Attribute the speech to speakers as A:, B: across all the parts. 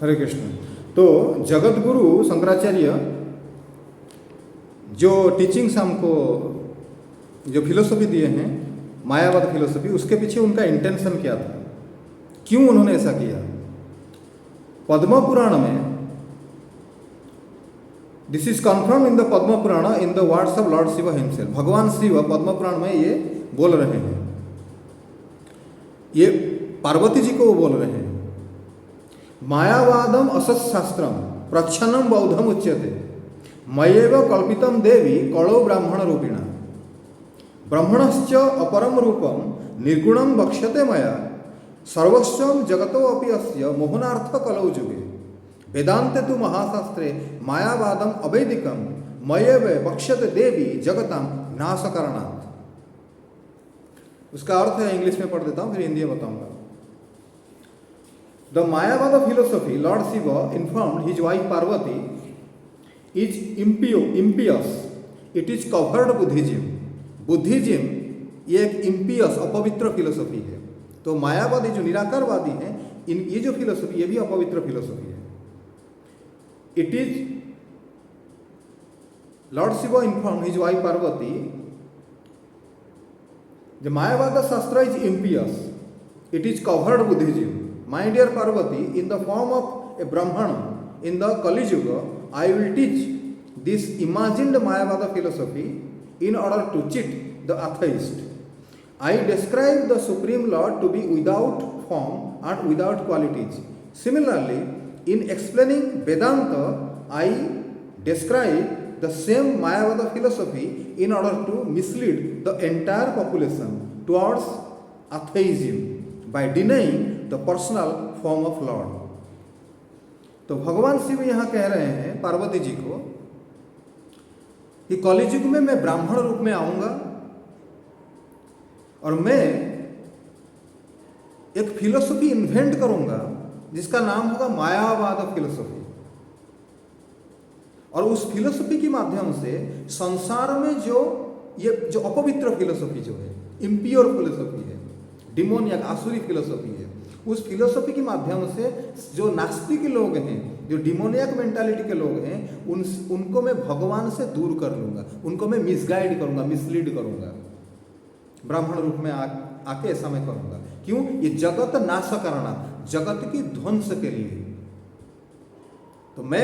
A: हरे कृष्ण। तो जगत गुरु शंकराचार्य जो टीचिंग्स हमको, जो फिलोसफी दिए हैं, मायावाद फिलोसफी, उसके पीछे उनका इंटेंशन क्या था, क्यों उन्होंने ऐसा किया? पद्म पुराण में, this is confirmed in the Padma Purana in the words of lord Shiva himself. भगवान शिव पद्म पुराण में ये बोल रहे हैं, ये पार्वती जी को वो बोल रहे हैं, मायावादम असत शास्त्रम प्रच्छन्नम बौद्धम उच्यते मयेव कल्पितम देवी कलौ ब्राह्मण रूपिणा ब्रह्मणश्च अपरम रूपम निर्गुणम बक्ष्यते मया सर्वस्वं जगतो अपि अस्य मोहनार्थ कलौ जुगे वेदांते तु महाशास्त्रे मायावादम अवैदिकम मयेव बक्ष्यते देवी जगताम नाशकारणात्। उसका अर्थ है, इंग्लिश में पढ़ देता हूँ, फिर हिंदी में बताऊंगा। The Mayavada philosophy lord Shiva informed his wife Parvati is impious, it is covered Buddhism. Buddhism ये एक इम्पियस अपवित्र फिलोसफी है। तो मायावादी जो निराकारवादी हैं, इन ये जो फिलोसफी, ये भी अपवित्र फिलोसफी है। It is Lord Shiva inform his wife Parvati the Mayavada shastra is impious, it is covered Buddhism. My dear Parvati, in the form of a Brahmin in the कलि युग I will teach this imagined Mayavada philosophy in order to cheat the atheist. I describe the Supreme Lord to be without form and without qualities. Similarly, in explaining Vedanta, I describe the same Mayavada philosophy in order to mislead the entire population towards atheism by denying the personal form of Lord. तो भगवान शिव यहाँ कह रहे हैं पार्वती जी को कि कलियुग में मैं ब्राह्मण रूप में आऊंगा और मैं एक फिलोसफी इन्वेंट करूंगा जिसका नाम होगा मायावाद फिलोसफी। और उस फिलोसफी के माध्यम से संसार में ये जो अपवित्र फिलोसफी जो है, इम्प्योर फिलोसफी है, डिमोनियक आसुरी फिलोसफी है, उस फिलोसफी के माध्यम से जो नास्तिक लोग हैं, जो डिमोनियक मेंटालिटी के लोग हैं, उनको मैं भगवान से दूर कर लूँगा, उनको मैं मिसगाइड करूँगा, मिसलीड करूँगा, ब्राह्मण रूप में आके ऐसा मैं करूँगा। क्यों? ये जगत नाश करना, जगत की ध्वंस के लिए। तो मैं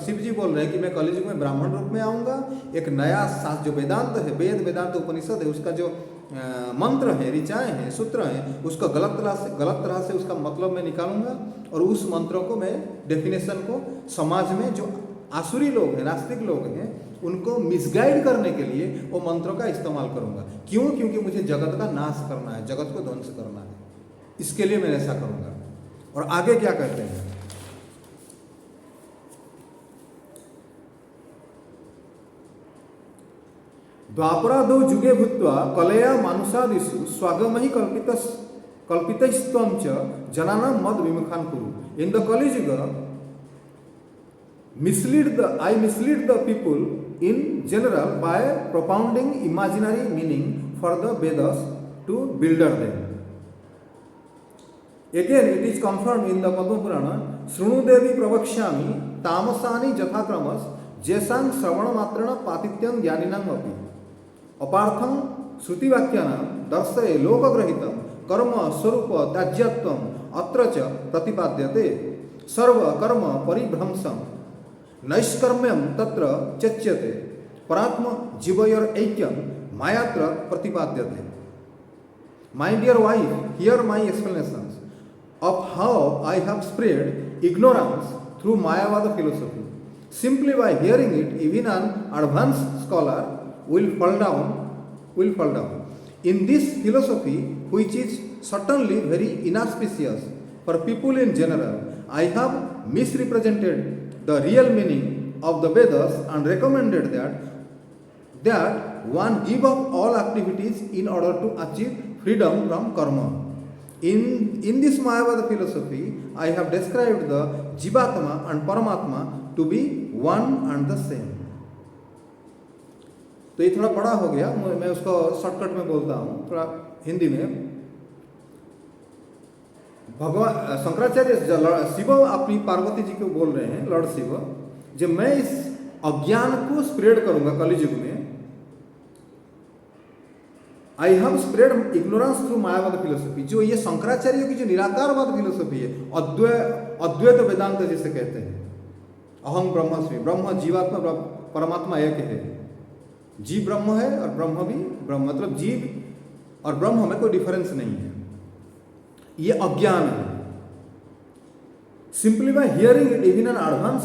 A: शिव जी बोल रहे हैं कि मैं कलियुग में ब्राह्मण रूप में आऊँगा, एक नया शास्त्र जो वेदांत है, वेद वेदांत उपनिषद है, उसका जो मंत्र है, ऋचाएँ हैं, सूत्र हैं, उसका गलत तरह से उसका मतलब मैं निकालूंगा और उस मंत्रों को मैं, डेफिनेशन को समाज में जो आसुरी लोग हैं, नास्तिक लोग हैं, उनको मिसगाइड करने के लिए वो मंत्रों का इस्तेमाल करूंगा। क्यों? क्योंकि मुझे जगत का नाश करना है, जगत को ध्वंस करना है, इसके लिए मैं ऐसा करूंगा। और आगे क्या कहते हैं? द्वापरादौ जुगे भूत्वा कलया मानुषादिषु स्वागमहि कल्पितस्त्वं च जनानां मद विमुखान् कुरु। In the Kaliyuga I mislead the people in general by propounding imaginary meaning for the Vedas to builder them. Again, it is confirmed in the Padma Purana, Shrunu Devi Pravakshami Tamasani Jathakramas Jesang Sravana Matrana Patityam Jnaninam Api अपार्थम श्रुति वाक्यानां दर्शय लोकग्रहितम कर्म स्वरूप त्याज्यत्वम अत्र च प्रतिपाद्यते सर्व कर्म परिभ्रंशम नैष्कर्म्यम तत्र चच्यते परात्म जीवयोर ऐक्यम मायात्र प्रतिपाद्यते। My dear wife, hear my explanations of how I have spread ignorance through Mayavada philosophy. Simply by hearing it, even an advanced scholar will fall down. In this philosophy, which is certainly very inauspicious for people in general, I have misrepresented the real meaning of the Vedas and recommended that one give up all activities in order to achieve freedom from karma. In this Mayavada philosophy, I have described the Jivatma and Paramatma to be one and the same. तो ये थोड़ा बड़ा हो गया, मैं उसको shortcut में बोलता हूँ, थोड़ा हिंदी में। भगवान शंकराचार्य शिव अपनी पार्वती जी को बोल रहे हैं, लॉर्ड शिव, जब मैं इस अज्ञान को स्प्रेड करूंगा कलियुग में, I have spread ignorance through मायावाद philosophy, जो ये शंकराचार्य की जो निराकारवाद फिलोसफी है, अद्वैत वेदांत जिसे कहते हैं, अहम ब्रह्मस्मि, ब्रह्म जीवात्मा परमात्मा एक है, जीव ब्रह्म है और ब्रह्म भी ब्रह्म, मतलब जीव और ब्रह्म में कोई डिफरेंस नहीं है, ये अज्ञान है। Simply by hearing it even an advance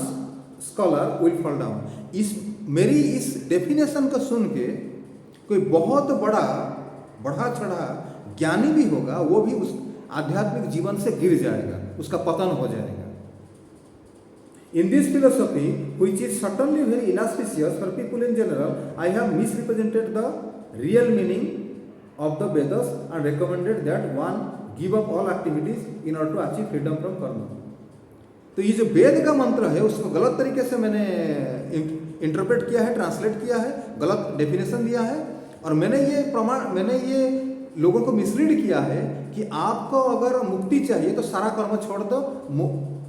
A: scholar will fall down. मेरी इस डेफिनेशन को सुन के कोई बहुत बढ़ा चढ़ा ज्ञानी भी होगा, वो भी उस आध्यात्मिक जीवन से गिर जाएगा, उसका पतन हो जाएगा। In this philosophy, which is certainly very inauspicious for people in general, I have misrepresented the real meaning of the Vedas and recommended that one give up all activities in order to achieve freedom from karma. तो ये जो वेद का मंत्र है उसको गलत तरीके से मैंने इंटरप्रेट किया है, ट्रांसलेट किया है, गलत डेफिनेशन दिया है, और मैंने ये लोगों को मिसलीड किया है कि आपको अगर मुक्ति चाहिए तो सारा कर्म छोड़ दो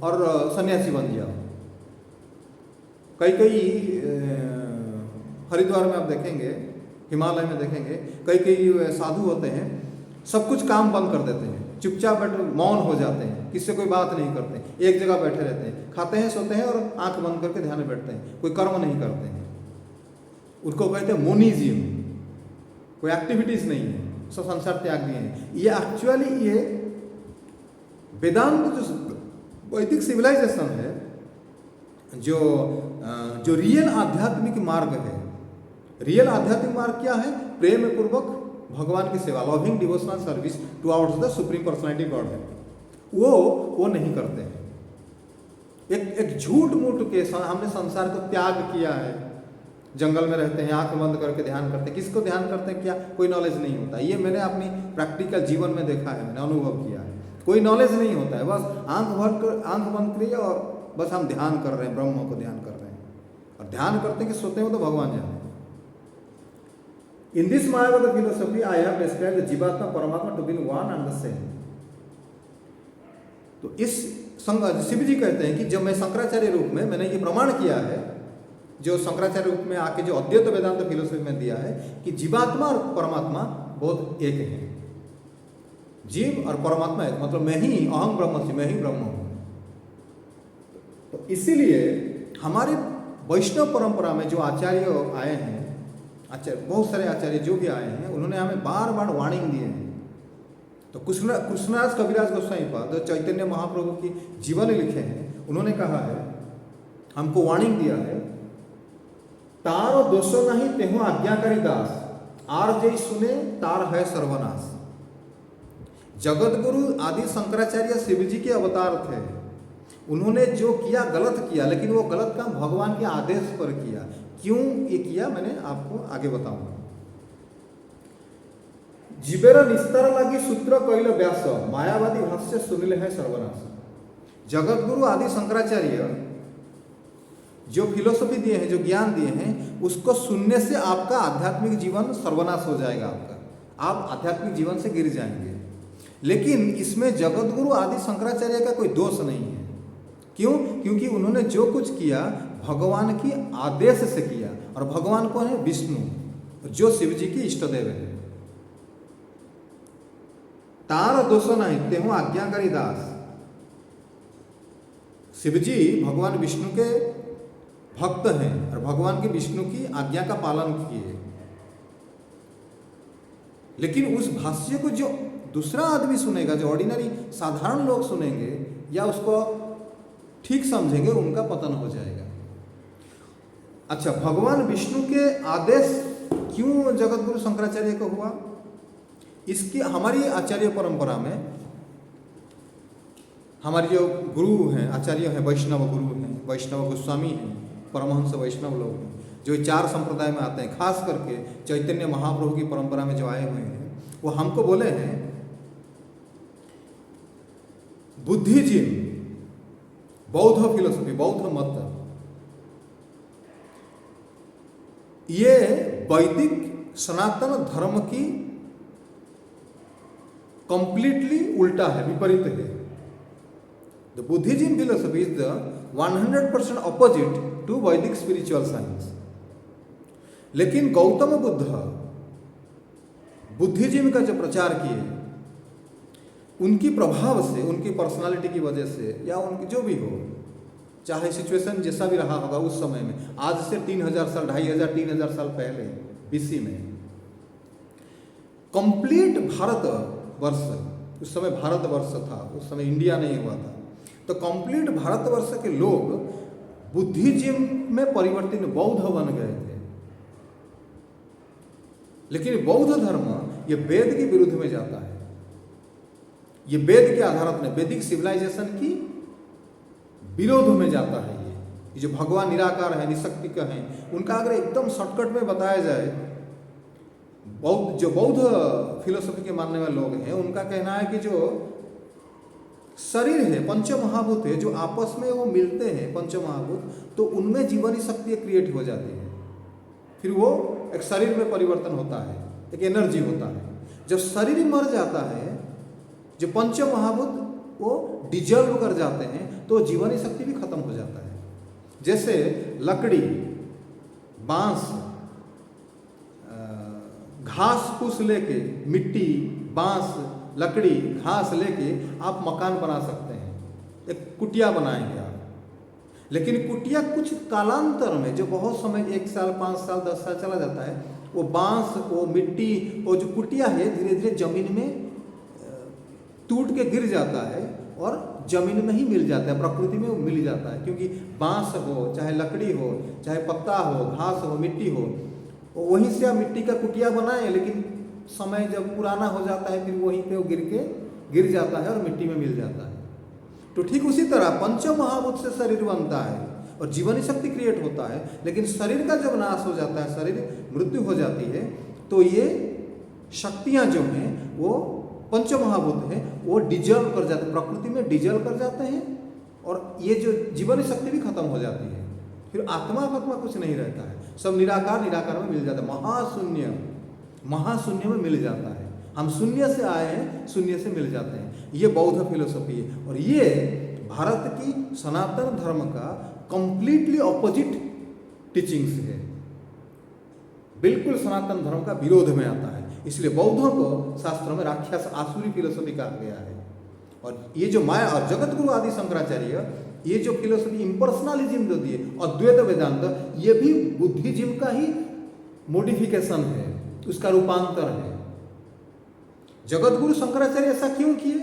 A: और सन्यासी बन जाओ। कई हरिद्वार में आप देखेंगे, हिमालय में देखेंगे, कई साधु होते हैं, सब कुछ काम बंद कर देते हैं, चुपचाप बैठे मौन हो जाते हैं, किसी से कोई बात नहीं करते, एक जगह बैठे रहते हैं, खाते हैं, सोते हैं और आंख बंद करके ध्यान में बैठते हैं, कोई कर्म नहीं करते हैं। उनको कहते हैं मोनिज्म, कोई एक्टिविटीज नहीं है, सब संसार त्याग दिए हैं। ये एक्चुअली ये वेदांत जो वैदिक सिविलाइजेशन है, जो रियल आध्यात्मिक मार्ग है, रियल आध्यात्मिक मार्ग क्या है? प्रेम पूर्वक भगवान की सेवा, loving devotional service towards the supreme personality God है, वो नहीं करते हैं। एक झूठ मूठ के हमने संसार को त्याग किया है, जंगल में रहते हैं, आंख बंद करके ध्यान करते हैं। किसको ध्यान करते हैं, क्या कोई नॉलेज नहीं होता। ये मैंने अपनी प्रैक्टिकल जीवन में देखा है, मैंने अनुभव किया है। कोई नॉलेज नहीं होता है, बस आंख बंद करिए और बस हम ध्यान कर रहे हैं, ब्रह्म को ध्यान कर रहे हैं, और ध्यान करते हैं कि सोते हो तो भगवान जाने। In this Mayavada philosophy I have described the jivatma paramatma to be one and the same. तो इस शिव जी कहते हैं कि जब मैं शंकराचार्य रूप में मैंने ये प्रमाण किया है, जो शंकराचार्य रूप में आके जो अद्वैत वेदांत फिलोसफी में दिया है कि जीवात्मा और परमात्मा बहुत एक है, जीव और परमात्मा एक, मतलब मैं ही अहम ब्रह्मस्मि, मैं ही ब्रह्म हूं। तो इसीलिए हमारे वैष्णव परंपरा में जो आचार्य आए हैं, बहुत सारे आचार्य जो भी आए हैं, उन्होंने हमें बार बार वार्निंग दिए हैं। तो कृष्णराज कविराज गोस्वामी पाद जो चैतन्य महाप्रभु की जीवन लिखे हैं, उन्होंने कहा है, हमको वार्निंग दिया है, तार दोषो नहीं तेहो आज्ञाकारी दास, आर जय सुने तार है सर्वनाश। जगत गुरु आदि शंकराचार्य शिव जी के अवतार थे, उन्होंने जो किया गलत किया, लेकिन वो गलत काम भगवान के आदेश पर किया। क्यों ये किया मैंने आपको आगे बताऊंगा। जीवेर निस्तार लगी सूत्र कैल व्यास, मायावादी भाष्य सुनिल है सर्वनाश। जगत गुरु आदि शंकराचार्य जो फिलोसफी दिए हैं, जो ज्ञान दिए हैं, उसको सुनने से आपका आध्यात्मिक जीवन सर्वनाश हो जाएगा, आप आध्यात्मिक जीवन से गिर जाएंगे। लेकिन इसमें जगत गुरु आदि शंकराचार्य का कोई दोष नहीं है। क्यों? क्योंकि उन्होंने जो कुछ किया भगवान की आदेश से किया, और भगवान कौन है? विष्णु, जो शिव जी की इष्ट देव है। तार दोष नहीं तेहु आज्ञाकारी दास। शिव जी भगवान विष्णु के भक्त हैं और भगवान की विष्णु की आज्ञा का पालन किए। लेकिन उस भाष्य को जो दूसरा आदमी सुनेगा, जो ऑर्डिनरी साधारण लोग सुनेंगे या उसको ठीक समझेंगे, उनका पतन हो जाएगा। अच्छा, भगवान विष्णु के आदेश क्यों जगत गुरु शंकराचार्य को हुआ? इसकी हमारी आचार्य परंपरा में हमारे जो गुरु हैं, आचार्य हैं, वैष्णव गुरु हैं, वैष्णव गोस्वामी हैं, परमहंस वैष्णव लोग हैं, जो 4 संप्रदाय में आते हैं, खास करके चैतन्य महाप्रभु की परंपरा में जो आए हुए हैं, वो हमको बोले हैं बुद्धिज्म, बौद्ध फिलोसफी, बौद्ध मत, ये वैदिक सनातन धर्म की कंप्लीटली उल्टा है, विपरीत है। The Buddhism philosophy is the 100% opposite to Vedic spiritual science. लेकिन गौतम बुद्ध बुद्धिज्म का जो प्रचार किए, उनकी प्रभाव से, उनकी पर्सनालिटी की वजह से, या उनकी जो भी हो, चाहे सिचुएशन जैसा भी रहा होगा उस समय में, आज से 3000 साल, 2500, 3000 साल पहले बीसी में कंप्लीट भारत वर्ष, उस समय भारत वर्ष था, उस समय इंडिया नहीं हुआ था, तो कंप्लीट भारतवर्ष के लोग बुद्धिज्म में परिवर्तित बौद्ध बन गए थे। लेकिन बौद्ध धर्म ये वेद के विरुद्ध में जाता है, ये वेद के आधार में वैदिक सिविलाइजेशन की विरोध में जाता है। ये जो भगवान निराकार है, निशक्तिक हैं, उनका अगर एकदम शॉर्टकट में बताया जाए, जो बौद्ध फिलोसफी के मानने वाले लोग हैं, उनका कहना है कि जो शरीर है, पंच महाभूत है, जो आपस में वो मिलते हैं पंच महाभूत, तो उनमें जीवनी शक्ति क्रिएट हो जाती है, फिर वो एक शरीर में परिवर्तन होता है, एक एनर्जी होता है। जब शरीर मर जाता है, जो पंच महाभूत वो डिजॉल्व कर जाते हैं, तो जीवनी शक्ति भी खत्म हो जाता है। जैसे लकड़ी, बांस, घास फूस लेके, मिट्टी, बांस, लकड़ी, घास लेके आप मकान बना सकते हैं, एक कुटिया बनाएंगे आप। लेकिन कुटिया कुछ कालांतर में, जो बहुत समय 1 साल, 5 साल, 10 साल चला जाता है, वो बांस, वो मिट्टी, वो जो कुटिया है धीरे धीरे जमीन में टूट के गिर जाता है और जमीन में ही मिल जाता है, प्रकृति में वो मिल जाता है। क्योंकि बांस हो, चाहे लकड़ी हो, चाहे पत्ता हो, घास हो, मिट्टी हो, वहीं से आप मिट्टी का कुटिया बनाए, लेकिन समय जब पुराना हो जाता है, फिर वहीं पे वो गिर जाता है और मिट्टी में मिल जाता है। तो ठीक उसी तरह पंच महाभूत से शरीर बनता है और जीवनी शक्ति क्रिएट होता है। लेकिन शरीर का जब नाश हो जाता है, शरीर मृत्यु हो जाती है, तो ये शक्तियाँ जो हैं वो पंच महाभूत हैं, वो डिजॉल्व कर जाते हैं, प्रकृति में डिजॉल्व कर जाते हैं, और ये जो जीवनी शक्ति भी खत्म हो जाती है। फिर आत्मा कुछ नहीं रहता है, सब निराकार में मिल जाता है, महाशून्य में मिल जाता है। हम शून्य से आए हैं, शून्य से मिल जाते हैं। ये बौद्ध फिलोसफी है, और ये भारत की सनातन धर्म का कंप्लीटली ऑपोजिट टीचिंग्स है, बिल्कुल सनातन धर्म का विरोध में आता है। इसलिए बौद्धों को शास्त्रों में राक्षस, आसुरी फिलोसफी कहा गया है। और ये जो माया और जगत गुरु आदि शंकराचार्य, ये जो फिलोसफी इम्पर्सनलिज्म जो दिए, अद्वैत वेदांत, ये भी बुद्धिज्म का ही मॉडिफिकेशन है, उसका रूपांतर है। जगत गुरु शंकराचार्य ऐसा क्यों किए?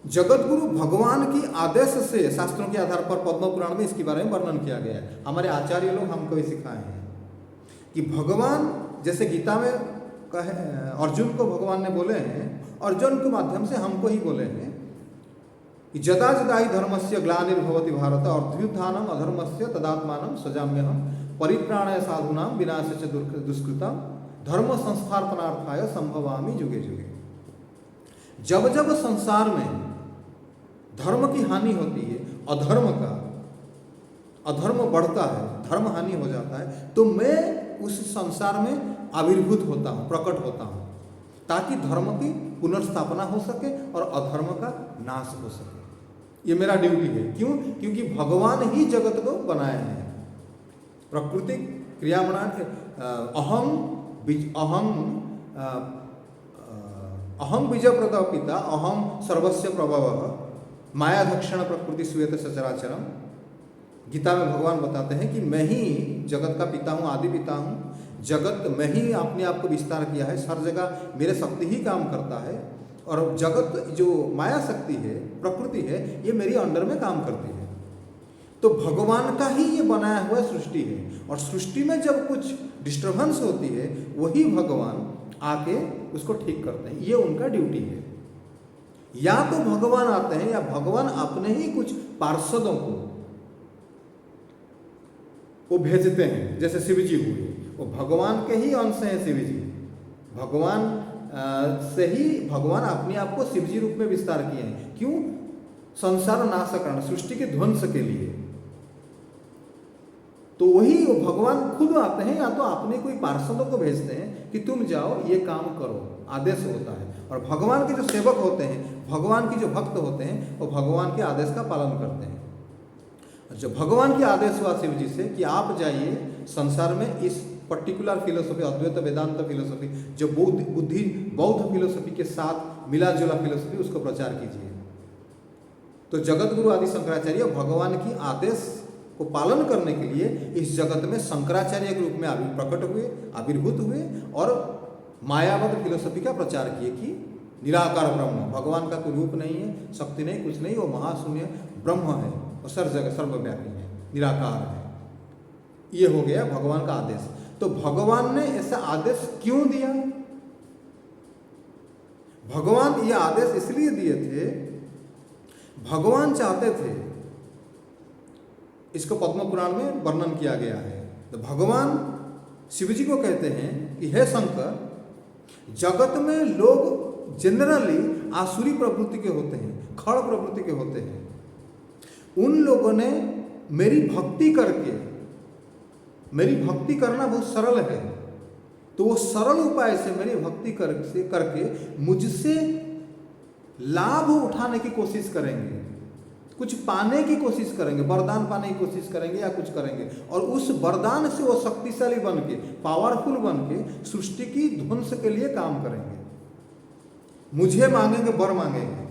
A: जगत गुरु भगवान की आदेश से शास्त्रों के आधार पर पद्म पुराण में इसके बारे में वर्णन किया गया है। हमारे आचार्य लोग हमको ही सिखाए हैं कि भगवान, जैसे गीता में कहे, अर्जुन को भगवान ने बोले हैं, अर्जुन के माध्यम से हमको ही बोले हैं कि जदा जदा ही धर्मस्य ग्लानिर्भवति भारत अभ्युत्थानम अधर्मस्य तदात्मानं सजाम्यहम् परित्राणाय साधूनां विनाशाय च दुष्कृताम् धर्म संस्थापनार्थाय संभवामि जुगे जुगे। जब जब संसार में धर्म की हानि होती है, अधर्म बढ़ता है, धर्म हानि हो जाता है, तो मैं उस संसार में आविर्भूत होता हूँ, प्रकट होता हूँ, ताकि धर्म की पुनर्स्थापना हो सके और अधर्म का नाश हो सके। ये मेरा ड्यूटी है। क्यों? क्योंकि भगवान ही जगत को बनाए हैं। प्रकृति क्रियामणा अहम बीज प्रद पिता अहम सर्वस्य प्रभव मायाधक्षण प्रकृति श्वेत सचराचरम। गीता में भगवान बताते हैं कि मैं ही जगत का पिता हूँ, आदि पिता हूँ। जगत में ही अपने आप को विस्तार किया है, हर जगह मेरे शक्ति ही काम करता है, और जगत जो माया शक्ति है, प्रकृति है, ये मेरी अंडर में काम करती है। तो भगवान का ही ये बनाया हुआ सृष्टि है, और सृष्टि में जब कुछ डिस्टर्बेंस होती है, वही भगवान आके उसको ठीक करते हैं। ये उनका ड्यूटी है। या तो भगवान आते हैं, या भगवान अपने ही कुछ पार्षदों को वो भेजते हैं। जैसे शिव जी हुए, वो भगवान के ही अंश हैं। शिव जी भगवान से ही भगवान अपने आप को शिव जी रूप में विस्तार किए हैं। क्यों? संसार नाशकरण, सृष्टि के ध्वंस के लिए। तो वही वो भगवान खुद आते हैं, या तो अपने कोई पार्षदों को भेजते हैं कि तुम जाओ ये काम करो, आदेश होता है। और भगवान के जो सेवक होते हैं, भगवान के जो भक्त होते हैं, वो भगवान के आदेश का पालन करते हैं। जो भगवान के आदेश हुआ शिव जी से कि आप जाइए संसार में इस पर्टिकुलर फिलोसफी, अद्वैत वेदांत फिलोसफी, जो बौद्ध फिलोसफी के साथ मिला जुला फिलोसफी, उसको प्रचार कीजिए। तो जगत गुरु आदि शंकराचार्य भगवान की आदेश को पालन करने के लिए इस जगत में शंकराचार्य के रूप में आविर्भूत हुए और मायावत फिलोसफी का प्रचार किए कि निराकार ब्रह्म, भगवान का कोई रूप नहीं है, शक्ति नहीं, कुछ नहीं, वो महाशून्य ब्रह्म है और सर्वव्यापी है, निराकार है। ये हो गया भगवान का आदेश। तो भगवान ने ऐसा आदेश क्यों दिया? भगवान ये आदेश इसलिए दिए थे, भगवान चाहते थे, इसको पद्म पुराण में वर्णन किया गया है। तो भगवान शिव जी को कहते हैं कि हे शंकर, जगत में लोग जनरली आसुरी प्रवृत्ति के होते हैं, खड़ प्रवृत्ति के होते हैं। उन लोगों ने मेरी भक्ति करके, मेरी भक्ति करना बहुत सरल है, तो वो सरल उपाय से मेरी भक्ति करके मुझसे लाभ उठाने की कोशिश करेंगे, कुछ पाने की कोशिश करेंगे, वरदान पाने की कोशिश करेंगे या कुछ करेंगे, और उस वरदान से वो शक्तिशाली बन के, पावरफुल बन के सृष्टि की ध्वंस के लिए काम करेंगे। मुझे मांगेंगे, वर मांगेंगे,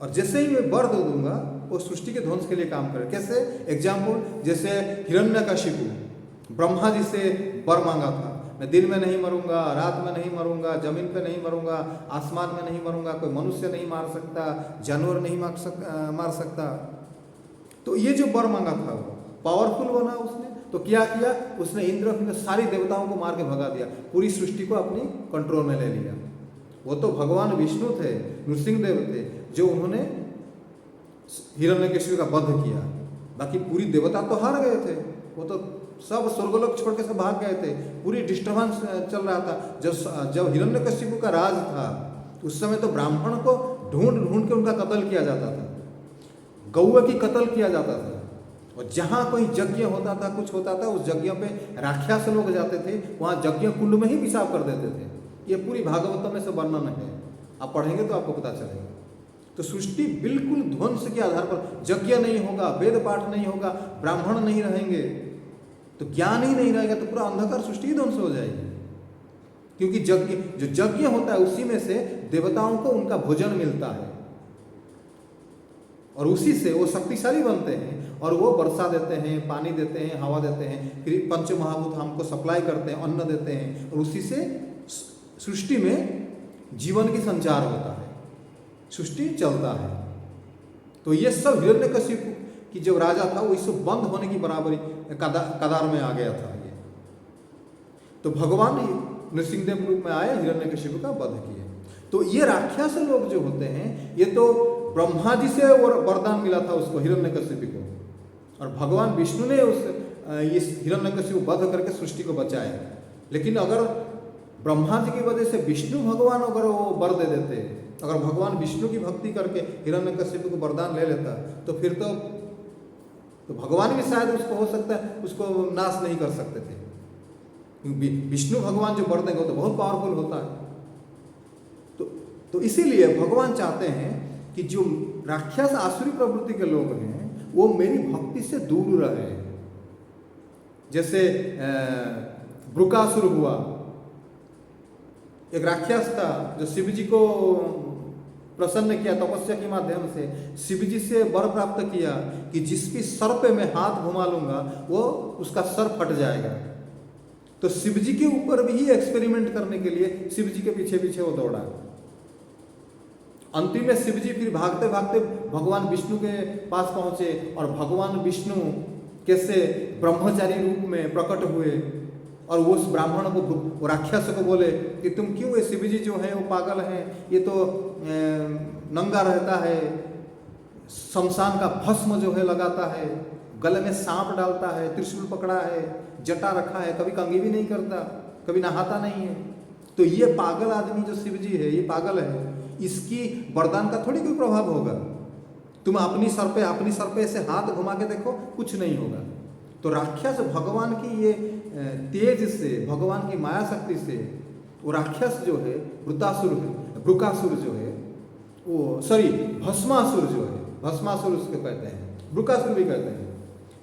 A: और जैसे ही मैं वर दे दूंगा वो सृष्टि के ध्वंस के लिए काम करें। कैसे? एग्जाम्पल, जैसे हिरण्यकशिपु ब्रह्मा जी से वर मांगा था, मैं दिन में नहीं मरूंगा, रात में नहीं मरूंगा, जमीन पे नहीं मरूंगा, आसमान में नहीं मरूंगा, कोई मनुष्य नहीं मार सकता, जानवर नहीं मार सकता। तो ये जो वर मांगा था वो पावरफुल बना उसने। तो क्या किया उसने? इंद्र सारी देवताओं को मार के भगा दिया, पूरी सृष्टि को अपनी कंट्रोल में ले लिया। वो तो भगवान विष्णु थे, नृसिंहदेव थे, जो उन्होंने हिरण्यकशिपु का वध किया। बाकी पूरी देवता तो हार गए थे, वो तो सब स्वर्गलोक छोड़ के सब भाग गए थे, पूरी डिस्टर्बेंस चल रहा था। जब हिरण्यकशिपु का राज था उस समय तो ब्राह्मण को ढूंढ के उनका कत्ल किया जाता था, गौ की कत्ल किया जाता था, और जहाँ कोई यज्ञ होता था, कुछ होता था, उस यज्ञ पे राक्षस लोग जाते थे, वहाँ यज्ञ कुंड में ही पेशाब कर देते थे। ये पूरी भागवत में से वर्णन है, आप पढ़ेंगे तो आपको पता चलेगा। तो सृष्टि बिल्कुल ध्वंस के आधार पर, यज्ञ नहीं होगा, वेद पाठ नहीं होगा, ब्राह्मण नहीं रहेंगे, तो ज्ञान ही नहीं रहेगा, तो पूरा अंधकार सृष्टि ही ध्वंस हो जाएगी। क्योंकि जो यज्ञ होता है उसी में से देवताओं को उनका भोजन मिलता है, और उसी से वो शक्तिशाली बनते हैं, और वो वर्षा देते हैं, पानी देते हैं, हवा देते हैं, फिर पंच महाभूत हमको सप्लाई करते हैं, अन्न देते हैं, और उसी से सृष्टि में जीवन की संचार होता है, सृष्टि चलता है। तो ये सब हिरण्यकशिपु की जो राजा था वो इससे बंद होने की बराबरी कदार में आ गया था। ये तो भगवान नृसिंहदेव रूप में आए, हिरण्यकशिपु का वध किए। तो ये राक्षस लोग जो होते हैं, ये तो ब्रह्मा जी से वरदान मिला था उसको, हिरण्यकशिपु को, और भगवान विष्णु ने इस हिरण्यकशिपु वध करके सृष्टि को बचाया। लेकिन अगर ब्रह्मा जी की वजह से विष्णु भगवान अगर वो वर दे देते, अगर भगवान विष्णु की भक्ति करके हिरण्यकशिपु को वरदान ले लेता, तो फिर तो भगवान भी शायद उसको हो सकता है उसको नाश नहीं कर सकते थे, क्योंकि विष्णु भगवान जो वर देंगे वो तो बहुत पावरफुल होता है। तो इसीलिए भगवान चाहते हैं कि जो राक्षस आसुरी प्रवृत्ति के लोग हैं वो मेरी भक्ति से दूर रहे। जैसे वृकासुर हुआ, एक राक्षस था जो शिव जी को प्रसन्न किया तपस्या के माध्यम से, शिव जी से वर प्राप्त किया कि जिस भी सर पे मैं हाथ घुमा लूंगा वो उसका सर फट जाएगा। तो शिव जी के ऊपर भी एक्सपेरिमेंट करने के लिए शिव जी के पीछे पीछे वो दौड़ा। अंतिम में शिव जी फिर भागते भागते भगवान विष्णु के पास पहुंचे, और भगवान विष्णु कैसे ब्रह्मचारी रूप में प्रकट हुए, और वो उस ब्राह्मण को, वो राक्षस को बोले कि तुम क्यों, ये शिव जी जो है वो पागल हैं, ये तो नंगा रहता है, शमशान का भस्म जो है लगाता है, गले में सांप डालता है, त्रिशूल पकड़ा है, जटा रखा है, कभी कंघी भी नहीं करता, कभी नहाता नहीं है, तो ये पागल आदमी जो शिव जी है ये पागल है, इसकी वरदान का थोड़ी कोई प्रभाव होगा। तुम अपनी सर पे ऐसे हाथ घुमा के देखो, कुछ नहीं होगा। तो राक्षस भगवान की ये तेज से, भगवान की माया शक्ति से वो राक्षस जो है ब्रुकासुर जो है, वो सॉरी भस्मासुर जो है, भस्मासुर उसको कहते हैं, ब्रुकासुर भी कहते हैं।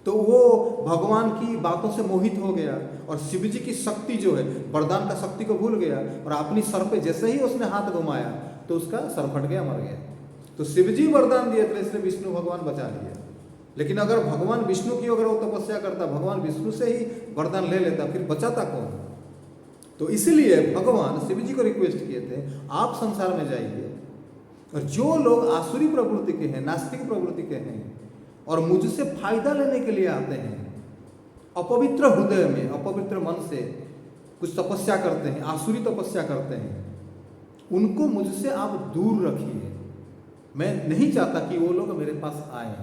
A: तो वो भगवान की बातों से मोहित हो गया और शिव जी की शक्ति जो है, वरदान का शक्ति को भूल गया और अपनी सर पे जैसे ही उसने हाथ घुमाया तो उसका सर फट गया, मर गया। तो शिव जी वरदान दिए थे, इसलिए विष्णु भगवान बचा लिया। लेकिन अगर भगवान विष्णु की अगर वो तपस्या करता, भगवान विष्णु से ही वरदान ले लेता, फिर बचाता कौन? तो इसलिए भगवान शिव जी को रिक्वेस्ट किए थे, आप संसार में जाइए और जो लोग आसुरी प्रवृत्ति के हैं, नास्तिक प्रवृत्ति के हैं और मुझसे फायदा लेने के लिए आते हैं, अपवित्र हृदय में, अपवित्र मन से कुछ तपस्या करते हैं, आसुरी तपस्या करते हैं, उनको मुझसे आप दूर रखिए। मैं नहीं चाहता कि वो लोग मेरे पास आए।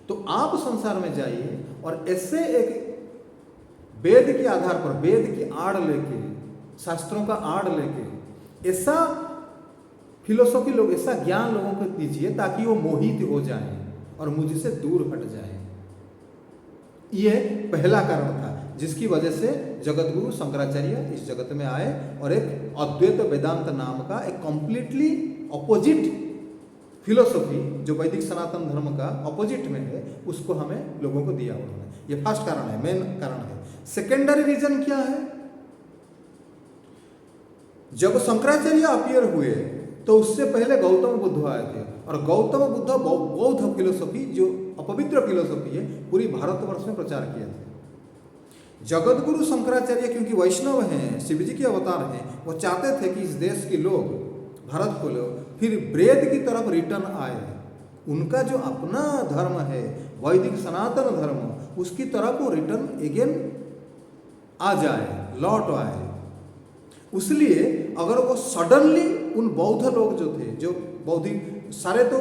A: तो आप संसार में जाइए और ऐसे एक वेद के आधार पर, वेद की आड़ लेके, शास्त्रों का आड़ लेके ऐसा फिलोसॉफी लोग, ऐसा ज्ञान लोगों को दीजिए ताकि वो मोहित हो जाएं और मुझसे दूर हट जाएं। ये पहला कारण था जिसकी वजह से जगतगुरु शंकराचार्य इस जगत में आए और एक अद्वैत वेदांत नाम का एक कंप्लीटली अपोजिट फिलोसॉफी, जो वैदिक सनातन धर्म का अपोजिट में है, उसको हमें लोगों को दिया उन्होंने। ये फर्स्ट कारण है, मेन कारण है। सेकेंडरी रीजन क्या है? जब शंकराचार्य अपीयर हुए तो उससे पहले गौतम बुद्ध आए थे और गौतम बुद्ध बौद्ध फिलोसॉफी, जो अपवित्र फिलोसॉफी है, पूरी भारतवर्ष में प्रचार किए थे। जगतगुरु शंकराचार्य क्योंकि वैष्णव हैं, शिव जी के अवतार हैं, वो चाहते थे कि इस देश के लोग, भारत को लोग फिर वेद की तरफ रिटर्न आए। उनका जो अपना धर्म है, वैदिक सनातन धर्म, उसकी तरफ वो रिटर्न अगेन आ जाए, लौट आए। इसलिए अगर वो सडनली उन बौद्ध लोग जो थे, जो बौद्धिक सारे तो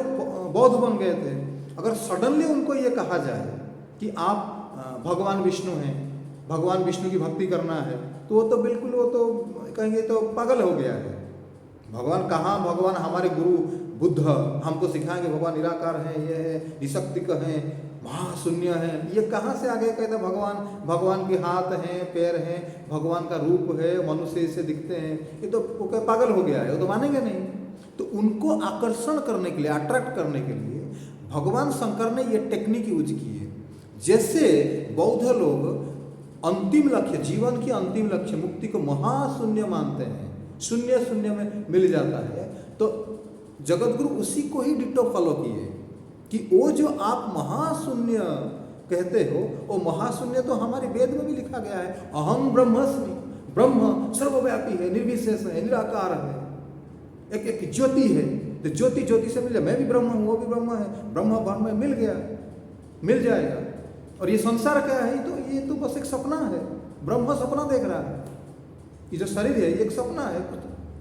A: बौद्ध बन गए थे, अगर सडनली उनको ये कहा जाए कि आप भगवान विष्णु हैं, भगवान विष्णु की भक्ति करना है, तो वो तो बिल्कुल, वो तो कहेंगे तो पागल हो गया है। भगवान कहाँ, भगवान हमारे गुरु बुद्ध हमको सिखाएंगे भगवान निराकार हैं, ये है, निशक्तिक हैं, महाशून्य हैं, ये कहाँ से आगे कहते भगवान के हाथ हैं, पैर हैं, भगवान का रूप है, मनुष्य से दिखते हैं, ये तो वो पागल हो गया है, वो तो मानेंगे नहीं। तो उनको आकर्षण करने के लिए, अट्रैक्ट करने के लिए भगवान शंकर ने ये टेक्निक यूज की है। जैसे बौद्ध लोग अंतिम लक्ष्य, जीवन की अंतिम लक्ष्य मुक्ति को महाशून्य मानते हैं, शून्य शून्य में मिल जाता है, तो जगतगुरु उसी को ही डिटो फॉलो किए कि वो जो आप महाशून्य कहते हो, वो महाशून्य तो हमारे वेद में भी लिखा गया है, अहम ब्रह्मस्मि, ब्रह्म सर्वव्यापी है, निर्विशेष है, निराकार है, एक एक ज्योति है। तो ज्योति ज्योति से मिल जाए, मैं भी ब्रह्म हूँ, वो भी ब्रह्म है, ब्रह्म ब्रह्म मिल गया, मिल जाएगा। और ये संसार क्या है? तो ये तो बस एक सपना है, ब्रह्म सपना देख रहा है, ये जो शरीर है ये एक सपना है,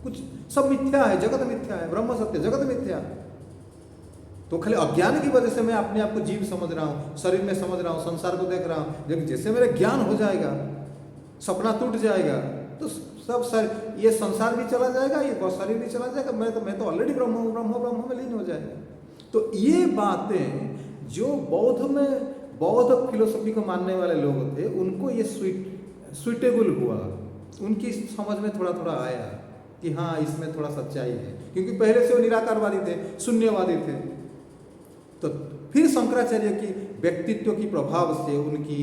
A: कुछ सब मिथ्या है, जगत मिथ्या है, ब्रह्म सत्य, जगत मिथ्या। तो खाली अज्ञान की वजह से मैं अपने आप को जीव समझ रहा हूँ, शरीर में समझ रहा हूँ, संसार को देख रहा हूँ। लेकिन जैसे मेरा ज्ञान हो जाएगा, सपना टूट जाएगा, तो सब ये संसार भी चला जाएगा, ये शरीर भी चला जाएगा, मैं तो ऑलरेडी ब्रह्म हूँ, ब्रह्म में लीन हो जाएगा। तो ये बातें जो बौद्ध फिलोसफी को मानने वाले लोग थे, उनको ये सुइटेबल हुआ, उनकी समझ में थोड़ा थोड़ा आया कि हाँ इसमें थोड़ा सच्चाई है, क्योंकि पहले से वो निराकारवादी थे, शून्यवादी थे। तो फिर शंकराचार्य की व्यक्तित्व की प्रभाव से, उनकी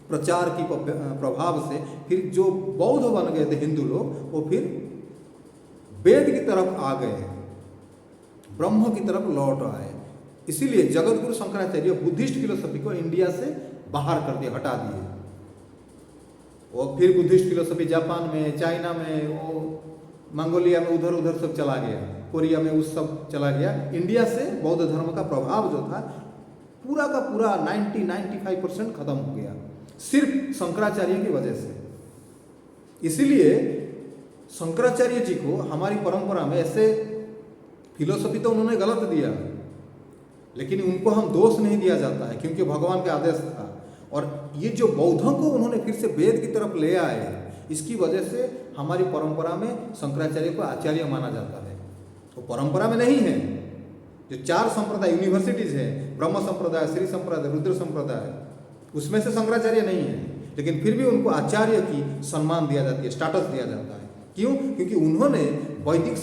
A: प्रचार की प्रभाव से फिर जो बौद्ध बन गए थे हिंदू लोग, वो फिर वेद की तरफ आ गए, ब्रह्म की तरफ लौट आए। इसीलिए जगतगुरु शंकराचार्य बुद्धिस्ट फिलोसफी को इंडिया से बाहर कर दिया, हटा दिए। और फिर बुद्धिस्ट फिलोसफी जापान में, चाइना में, वो मंगोलिया में, उधर उधर सब चला गया, कोरिया में उस सब चला गया। इंडिया से बौद्ध धर्म का प्रभाव जो था पूरा का पूरा 90-95% खत्म हो गया, सिर्फ शंकराचार्य की वजह से। इसीलिए शंकराचार्य जी को हमारी परंपरा में ऐसे फिलोसफी तो उन्होंने गलत दिया, लेकिन उनको हम दोष नहीं दिया जाता है, क्योंकि भगवान का आदेश था। और ये जो बौद्धों को उन्होंने फिर से वेद की तरफ ले आए, इसकी वजह से हमारी परंपरा में शंकराचार्य को आचार्य माना जाता है। तो परंपरा में नहीं है। जो 4 संप्रदाय यूनिवर्सिटीज है, ब्रह्म संप्रदाय, श्री संप्रदाय, रुद्र संप्रदाय, उसमें से शंकराचार्य नहीं है, लेकिन फिर भी उनको आचार्य की सम्मान दिया जाती है, स्टेटस दिया जाता है। क्यों? क्योंकि उन्होंने वैदिक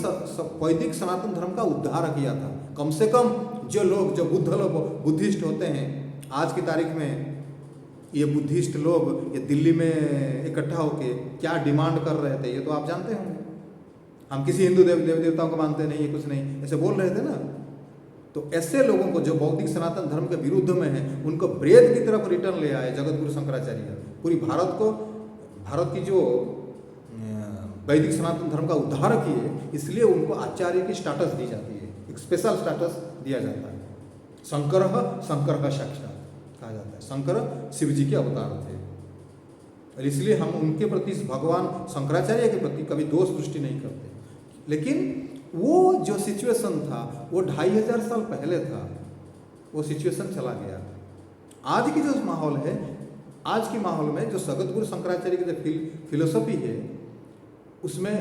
A: सनातन धर्म का उद्धार किया था। कम से कम जो लोग, जो बुद्धिस्ट होते हैं आज की तारीख में, ये बुद्धिस्ट लोग ये दिल्ली में इकट्ठा होके क्या डिमांड कर रहे थे, ये तो आप जानते होंगे। हम किसी हिंदू देवी देवताओं को मानते नहीं, ये कुछ नहीं, ऐसे बोल रहे थे ना। तो ऐसे लोगों को जो बौद्धिक सनातन धर्म के विरुद्ध में है, उनको ब्रेद की तरफ रिटर्न ले आए जगत गुरु शंकराचार्य। पूरी भारत की जो वैदिक सनातन धर्म का उद्धार किए, इसलिए उनको आचार्य की स्टेटस दी जाती है, एक स्पेशल स्टेटस दिया जाता है। शंकर का साक्षात कहा जाता है। शंकर शिव जी के अवतार थे, और इसलिए हम उनके प्रति, भगवान शंकराचार्य के प्रति कभी दोष दृष्टि नहीं करते। लेकिन वो जो सिचुएशन था वो 2500 साल पहले था, वो सिचुएशन चला गया। आज की जो माहौल है, आज की माहौल में जो जगत गुरु शंकराचार्य की जो फिलोसफी है, उसमें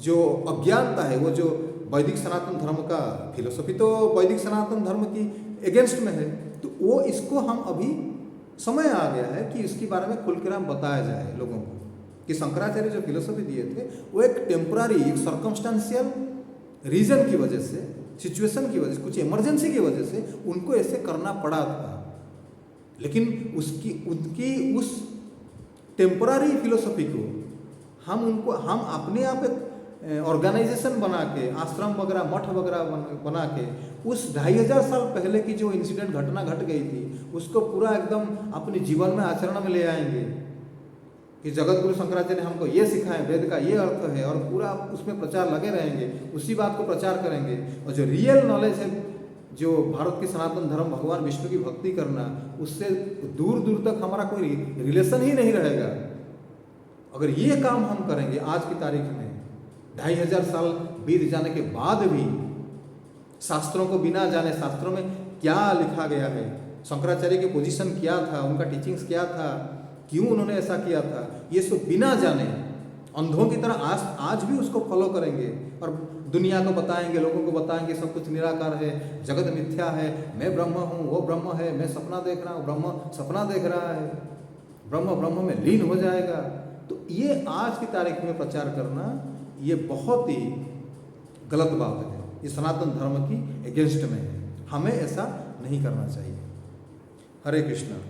A: जो अज्ञानता है, वो जो वैदिक सनातन धर्म का फिलोसफी तो वैदिक सनातन धर्म की अगेंस्ट में है, तो वो इसको हम अभी समय आ गया है कि इसके बारे में खुलकर हम बताया जाए लोगों को कि शंकराचार्य जो फिलोसफी दिए थे वो एक टेम्परारी, एक सर्कमस्टेंशियल रीजन की वजह से, सिचुएशन की वजह से, कुछ इमरजेंसी की वजह से उनको ऐसे करना पड़ा था। लेकिन उनकी उस टेम्परारी फिलोसफी को हम अपने आप एक ऑर्गेनाइजेशन बना के, आश्रम वगैरह, मठ वगैरह बना के, उस 2500 साल पहले की जो इंसिडेंट घटना घट गई थी उसको पूरा एकदम अपने जीवन में आचरण में ले आएंगे कि जगत गुरु शंकराचार्य ने हमको ये सिखाए, वेद का ये अर्थ है, और पूरा उसमें प्रचार लगे रहेंगे, उसी बात को प्रचार करेंगे। और जो रियल नॉलेज है, जो भारत की सनातन धर्म, भगवान विष्णु की भक्ति करना, उससे दूर दूर तक हमारा कोई रिलेशन ही नहीं रहेगा। अगर ये काम हम करेंगे आज की तारीख में, 2500 साल बीत जाने के बाद भी, शास्त्रों को बिना जाने, शास्त्रों में क्या लिखा गया है, शंकराचार्य की पोजीशन क्या था, उनका टीचिंग्स क्या था, क्यों उन्होंने ऐसा किया था, ये सब बिना जाने अंधों की तरह आज भी उसको फॉलो करेंगे और दुनिया को बताएंगे, लोगों को बताएंगे सब कुछ निराकार है, जगत मिथ्या है, मैं ब्रह्म हूँ, वो ब्रह्म है, मैं सपना देख रहा हूँ, ब्रह्म सपना देख रहा है, ब्रह्म में लीन हो जाएगा। तो ये आज की तारीख में प्रचार करना, ये बहुत ही गलत बात है, ये सनातन धर्म की अगेंस्ट में है। हमें ऐसा नहीं करना चाहिए। हरे कृष्ण।